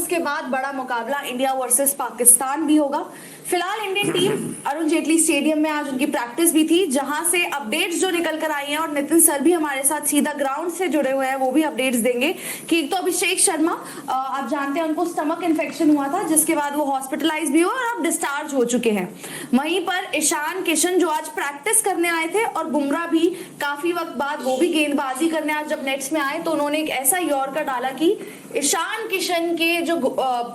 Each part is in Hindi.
उसके बाद बड़ा मुकाबला इंडिया वर्सेस पाकिस्तान भी होगा। फिलहाल Indian team Arun Jaitley stadium में आज उनकी प्रैक्टिस भी थी, जहां से अपडेट्स जो निकल कर आई हैं, और नितिन सर भी हमारे साथ सीधा ग्राउंड से जुड़े हुए हैं, वो भी अपडेट्स देंगे कि एक तो अभिषेक शर्मा आप जानते हैं उनको स्टमक इन्फेक्शन हुआ था, जिसके बाद वो हॉस्पिटलाइज भी हुए और अब डिस्चार्ज हो चुके हैं। वहीं पर ईशान किशन जो आज प्रैक्टिस करने आए थे, और बुमराह भी काफी वक्त बाद वो भी गेंदबाजी करने आज जब नेट्स में आए तो उन्होंने एक ऐसा यॉर्कर डाला कि ईशान किशन के जो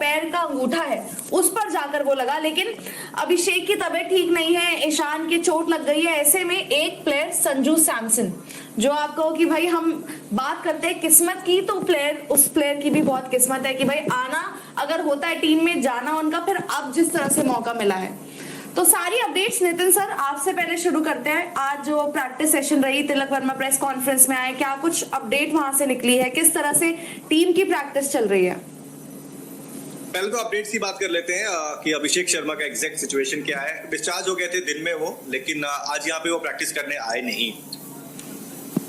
पैर का अंगूठा है उस पर जाकर वो लगा। लेकिन अभिषेक की तबीयत ठीक नहीं है, ईशान की चोट लग गई है। ऐसे में एक प्लेयर संजू सैमसन, जो आप कहो कि भाई हम बात करते हैं किस्मत की, तो उस प्लेयर की भी बहुत किस्मत है कि भाई आना अगर होता है टीम में, जाना उनका, फिर अब जिस तरह से मौका मिला है। तो सारी अपडेट्स नितिन सर आपसे पहले शुरू करते हैं। आज जो प्रैक्टिस सेशन रही, तिलक वर्मा प्रेस कॉन्फ्रेंस में आए, क्या कुछ अपडेट वहां से निकली है, किस तरह से टीम की प्रैक्टिस चल रही है? पहले तो अपडेट्स की बात कर लेते हैं कि अभिषेक शर्मा का एग्जैक्ट सिचुएशन क्या है। डिस्चार्ज हो गए थे दिन में वो, लेकिन आज यहाँ पे वो प्रैक्टिस करने आए नहीं।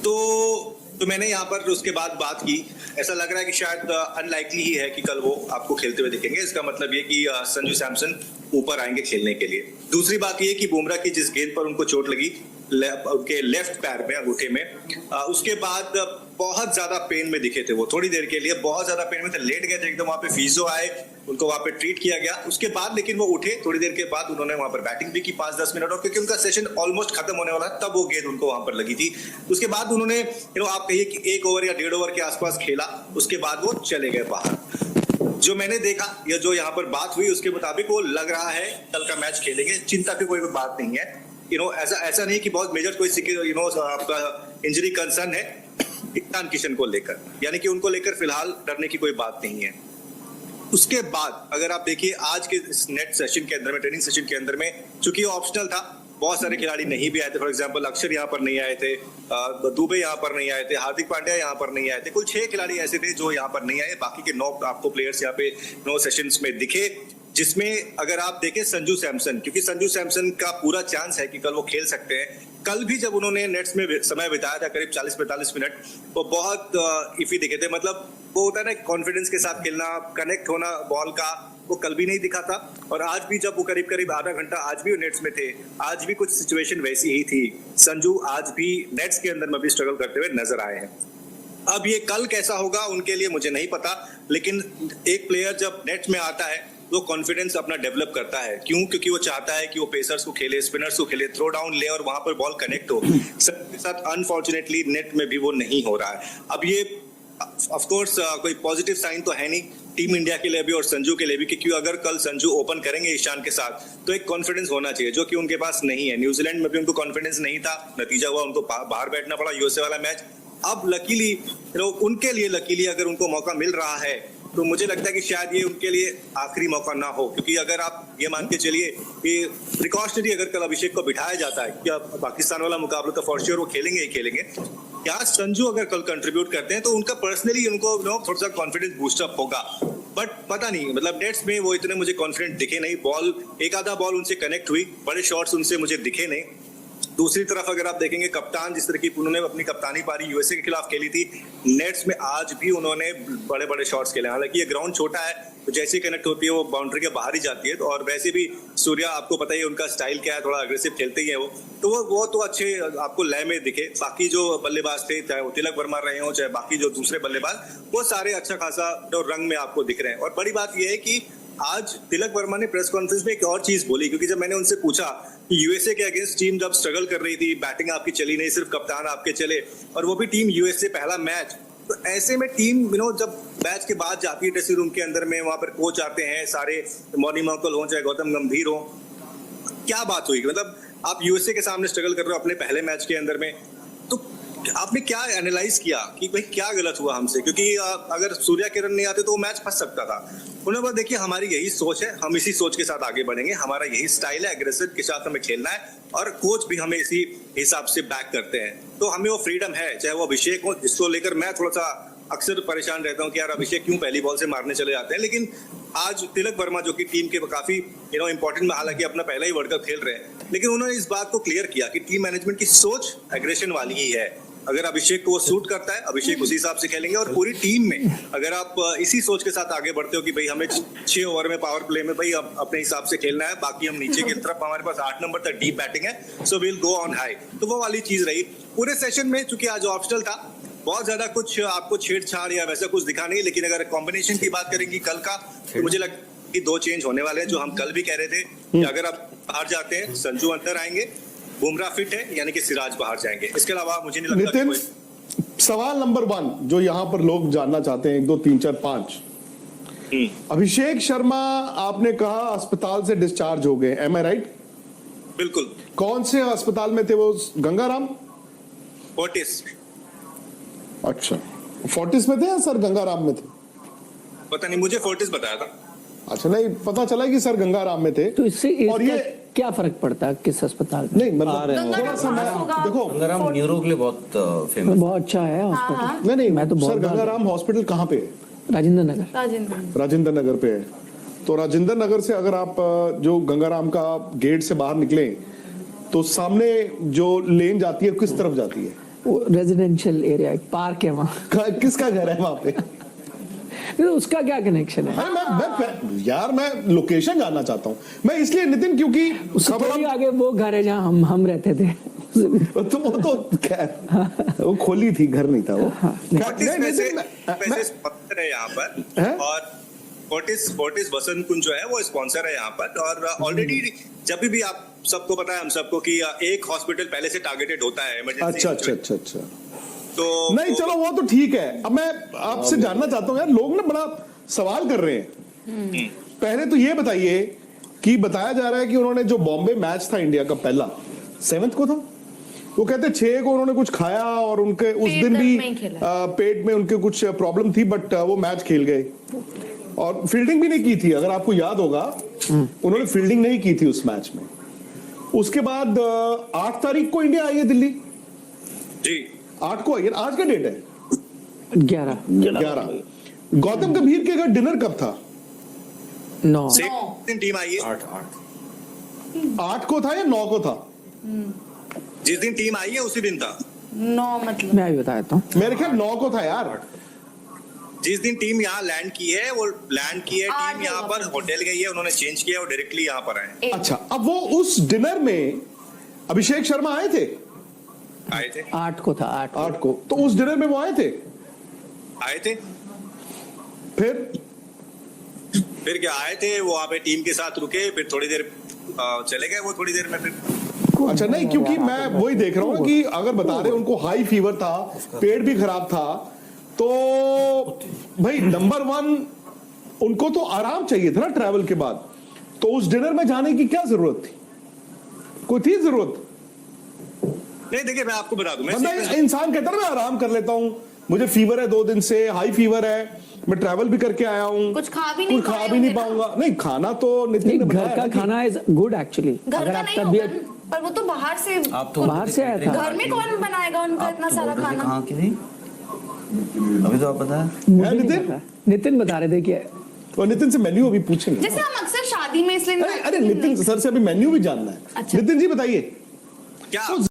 तो मैंने यहाँ पर उसके बाद बात की, ऐसा लग रहा है कि शायद अनलाइकली ही है कि कल वो आपको खेलते हुए दिखेंगे। इसका मतलब ये कि संजू सैमसन ऊपर आएंगे खेलने के लिए। दूसरी बात ये कि बुमराह की जिस गेंद पर उनको चोट लगी उनके लेफ्ट पैर में, अंगूठे में, उसके बाद बहुत ज्यादा पेन में दिखे थे वो। थोड़ी देर के लिए बहुत ज्यादा पेन में थे, लेट गए थे एकदम। वहां पे फिजियो आए, उनको वहां पे ट्रीट किया गया। उसके बाद लेकिन वो उठे, थोड़ी देर के बाद उन्होंने वहां पर बैटिंग भी की 5-10 मिनट, और क्योंकि उनका सेशन ऑलमोस्ट खत्म होने वाला तब वो गेंद उनको वहां पर लगी थी। उसके बाद उन्होंने आप कहिए कि 1 ओवर या 1.5 ओवर के आसपास खेला, उसके बाद वो चले गए बाहर। जो मैंने देखा या जो यहाँ पर बात हुई उसके मुताबिक वो लग रहा है कल का मैच खेलेंगे, चिंता की कोई बात नहीं है। ऐसा नहीं कि बहुत मेजर कोई आपका इंजरी कंसर्न है ईशान किशन को लेकर, यानी कि उनको लेकर फिलहाल डरने की कोई बात नहीं है। उसके बाद अगर आप देखिए आज के नेट सेशन के अंदर में, ट्रेनिंग सेशन के अंदर में, चूंकि ऑप्शनल था, बहुत सारे खिलाड़ी नहीं भी आए थे। फॉर एग्जांपल अक्षर यहाँ पर नहीं आए थे, दुबे यहाँ पर नहीं आए थे, हार्दिक पांड्या यहाँ पर नहीं आए थे। कुल 6 खिलाड़ी ऐसे थे जो यहाँ पर नहीं आए। बाकी के 9 आपको प्लेयर्स यहाँ पे 9 सेशंस में दिखे, जिसमें अगर आप देखें संजू सैमसन, क्योंकि संजू सैमसन का पूरा चांस है कि कल वो खेल सकते हैं। कल भी जब उन्होंने नेट्स में समय बिताया था करीब 40-45 मिनट, वो बहुत इफी दिखे थे। मतलब वो होता है ना कॉन्फिडेंस के साथ खेलना, कनेक्ट होना बॉल का, वो कल भी नहीं दिखा था। और आज भी जब वो करीब आधा घंटा आज भी वो नेट्स में थे, आज भी कुछ सिचुएशन वैसी ही थी। संजू आज भी नेट्स के अंदर में भी स्ट्रगल करते हुए नजर आए हैं। अब ये कल कैसा होगा उनके लिए मुझे नहीं पता, लेकिन एक प्लेयर जब नेट्स में आता है वो कॉन्फिडेंस अपना डेवलप करता है। क्यों? क्योंकि वो चाहता है कि वो पेसर्स को खेले, स्पिनर्स को खेले, थ्रो डाउन ले और वहां पर बॉल कनेक्ट हो। सबके साथ अनफॉर्चुनेटली नेट में भी वो नहीं हो रहा है। अब ये ऑफ कोर्स कोई पॉजिटिव साइन तो है नहीं टीम इंडिया के लिए भी और संजू के लिए भी, क्योंकि अगर कल संजू ओपन करेंगे ईशान के साथ तो एक कॉन्फिडेंस होना चाहिए, जो कि उनके पास नहीं है। न्यूजीलैंड में भी उनको कॉन्फिडेंस नहीं था, नतीजा हुआ उनको बाहर बैठना पड़ा यूएसए वाला मैच। अब लकीली उनके लिए लकीली अगर उनको मौका मिल रहा है तो मुझे लगता है कि शायद ये उनके लिए आखिरी मौका ना हो, क्योंकि अगर आप ये मान के चलिए कि प्रिकॉशनरी अगर कल अभिषेक को बिठाया जाता है, क्या पाकिस्तान वाला मुकाबला तो फॉर श्योर वो खेलेंगे ही खेलेंगे, क्या संजू अगर कल कंट्रीब्यूट करते हैं तो उनका पर्सनली उनको थोड़ा सा कॉन्फिडेंस बूस्टअप होगा। बट पता नहीं, मतलब नेट्स में वो इतने मुझे कॉन्फिडेंट दिखे नहीं। बॉल एक आधा बॉल उनसे कनेक्ट हुई, बड़े शॉट्स उनसे मुझे दिखे नहीं। दूसरी तरफ अगर आप देखेंगे कप्तान, जिस तरह की उन्होंने अपनी कप्तानी पारी यूएसए के खिलाफ खेली थी, नेट्स में आज भी उन्होंने बड़े बड़े शॉट्स खेले। हालांकि ये ग्राउंड छोटा है तो जैसे कनेक्ट होती है वो बाउंड्री के बाहर ही जाती है। तो और वैसे भी सूर्या आपको पता ही है उनका स्टाइल क्या है, थोड़ा अग्रेसिव खेलते ही है वो, तो वो तो अच्छे आपको लय में दिखे। बाकी जो बल्लेबाज थे, चाहे वो तिलक वर्मा रहे हो चाहे बाकी जो दूसरे बल्लेबाज, वो सारे अच्छा खासा जो रंग में आपको दिख रहे हैं। और बड़ी बात यह है कि आज तिलक वर्मा ने प्रेस कॉन्फ्रेंस में एक और चीज बोली, क्योंकि जब मैंने उनसे पूछा कि यूएसए के अगेंस्ट टीम जब स्ट्रगल कर रही थी, बैटिंग आपकी चली नहीं, सिर्फ कप्तान आपके चले, और वो भी टीम यूएसए पहला मैच, तो ऐसे में टीम जब मैच के बाद जाती है ड्रेसिंग रूम के अंदर में, वहां पर कोच आते हैं सारे, मॉर्निंग मॉकल हो चाहे गौतम गंभीर हो, क्या बात हुई? मतलब आप यूएसए के सामने स्ट्रगल कर रहे हो अपने पहले मैच के अंदर में, तो आपने क्या एनालाइज किया कि भाई क्या गलत हुआ हमसे? क्योंकि अगर सूर्या किरण नहीं आते तो वो मैच फंस सकता था। उन्होंने बोला देखिए हमारी यही सोच है, हम इसी सोच के साथ आगे बढ़ेंगे, हमारा यही स्टाइल है, एग्रेसिव के साथ हमें खेलना है, और कोच भी हमें इसी हिसाब से बैक करते हैं। तो हमें वो फ्रीडम है, चाहे वो अभिषेक हो, जिसको लेकर मैं थोड़ा सा अक्सर परेशान रहता हूँ कि यार अभिषेक क्यों पहली बॉल से मारने चले जाते हैं। लेकिन आज तिलक वर्मा जो कि टीम के काफी इंपॉर्टेंट, हालांकि अपना पहला ही वर्ल्ड कप खेल रहे हैं, लेकिन उन्होंने इस बात को क्लियर किया कि टीम मैनेजमेंट की सोच एग्रेशन वाली ही है। अगर अभिषेक को वो सूट करता है, अभिषेक उसी हिसाब से खेलेंगे। और पूरी टीम में अगर आप इसी सोच के साथ आगे बढ़ते हो कि भाई हमें 6 ओवर में पावर प्ले में भाई अपने हिसाब से खेलना है, बाकी हम नीचे की तरफ हमारे पास 8 नंबर तक डीप बैटिंग है, so will go on high, तो वो वाली चीज रही पूरे सेशन में। चूंकि आज ऑप्शनल था, बहुत ज्यादा कुछ आपको छेड़छाड़ या वैसा कुछ दिखा नहीं, लेकिन अगर कॉम्बिनेशन की बात करेंगे कल का, तो मुझे लगता है कि 2 चेंज होने वाले हैं, जो हम कल भी कह रहे थे कि अगर आप बाहर जाते हैं संजू अंदर आएंगे, बुमराह फिट है यानी कि सिराज बाहर जाएंगे। इसके अलावा मुझे नहीं लगता नितिन, सवाल नंबर 1 जो यहाँ पर लोग जानना चाहते हैं, 1 2 3 4 5, अभिषेक शर्मा आपने कहा अस्पताल से डिस्चार्ज हो गए, एम आई राइट? बिल्कुल। कौन से अस्पताल में थे वो? गंगाराम? फोर्टिस। अच्छा, फोर्टिस में थे या सर गंगाराम में थे? पता नहीं, मुझे फोर्टिस बताया था। अच्छा, नहीं पता चला कि सर गंगाराम में थे। तो इससे और ये क्या फर्क पड़ता है किस अस्पताल में? नहीं मतलब थोड़ा सा देखो, गंगाराम न्यूरो के लिए बहुत फेमस बहुत अच्छा है हॉस्पिटल। नहीं मैं तो बहुत सर गंगाराम हॉस्पिटल कहाँ पे है? राजेंद्र नगर। राजेंद्र नगर पे है। तो राजेंद्र नगर से अगर आप जो गंगाराम का गेट से बाहर निकले तो सामने जो लेन जाती है किस तरफ जाती है? वो रेजिडेंशियल एरिया, एक पार्क है वहाँ। किसका घर है वहाँ पे? तो उसका क्या कनेक्शन है? अरे मैं मैं लोकेशन जानना चाहता हूँ मैं, इसलिए नितिन, क्योंकि उससे थोड़ी आगे वो घर है जहाँ हम रहते थे। तो वो तो खैर वो खोली थी, घर नहीं था वो। फोर्टिस नहीं, वैसे मैं- स्पॉन्सर है यहाँ पर, हैं? और फोर्टिस वसंत कुंज जो है वो स्पॉन्सर है यहाँ पर। और ऑलरेडी जब भी आप सबको पता है, हम सबको कि एक हॉस्पिटल पहले से टारगेटेड होता है इमरजेंसी। अच्छा तो नहीं चलो वो तो ठीक है। अब मैं आपसे जानना चाहता हूँ यार, लोग ना बड़ा सवाल कर रहे हैं। पहले तो ये बताइए कि बताया जा रहा है कि उन्होंने जो बॉम्बे मैच था इंडिया का पहला 7th को था, वो कहते 6 को उन्होंने कुछ खाया और उनके उस पेट दिन दर्द भी में ही खेला। पेट में उनके कुछ प्रॉब्लम थी, बट वो मैच खेल गए और फील्डिंग भी नहीं की थी। अगर आपको याद होगा, उन्होंने फील्डिंग नहीं की थी उस मैच में। उसके बाद 8 तारीख को इंडिया आई है दिल्ली। जी 8 को आई है, आज का डेट है 11 गौतम गंभीर के घर डिनर कब था? 9 सेम दिन टीम आई है। 8 को था या 9 को था? जिस दिन टीम आई है उसी दिन था। 9 मतलब मैं अभी बताता हूँ। मेरे ख्याल 9 को था यार। जिस दिन टीम यहाँ लैंड की है, वो लैंड की है, आठ टीम यहाँ होगा पर फिर। होटल गई है, उन्होंने चेंज किया और डायरेक्टली यहाँ पर आए। अच्छा, अब वो उस डिनर में अभिषेक शर्मा आए थे? आए थे 8 को था 8 को। तो उस डिनर में वो आए थे? आए थे फिर क्या आए थे, वो वहाँ पे टीम के साथ रुके, फिर थोड़ी देर चले गए वो थोड़ी देर में फिर। अच्छा, नहीं क्योंकि मैं वही देख रहा हूँ कि अगर बता रहे उनको हाई फीवर था, पेट भी खराब था, तो भाई नंबर 1 उनको तो आराम चाहिए था ना ट्रैवल के बाद। तो उस डिनर में जाने की क्या जरूरत थी? कोई थी जरूरत? नहीं देखिए, मैं आपको बता दूं, बंदा इंसान कहता है मैं आराम कर लेता हूँ, मुझे फीवर है 2 दिन से, हाई फीवर है, मैं ट्रैवल भी करके आया हूँ, कुछ खा भी नहीं पाऊंगा। नहीं खाना तो नितिन ने घर बताया का ना कि- खाना इज गुड एक्चुअली। घर अगर का आप नहीं होगा तबीयत ना, पर वो तो बाहर से आप तो बाहर से आया था। घर में कौन बनाएगा उनका इतना सारा खाना? कहाँ की थी अभी तो आप पता है। मुझे नहीं नितिन? पता। नितिन बता रहे थे कि और नितिन से मेन्यू अभी पूछेंगे। जैसे हम अक्सर शादी में इसलिए अरे नितिन सर से अभी मेन्यू भी जानना है। अच्छा। नितिन जी बताइए। क्या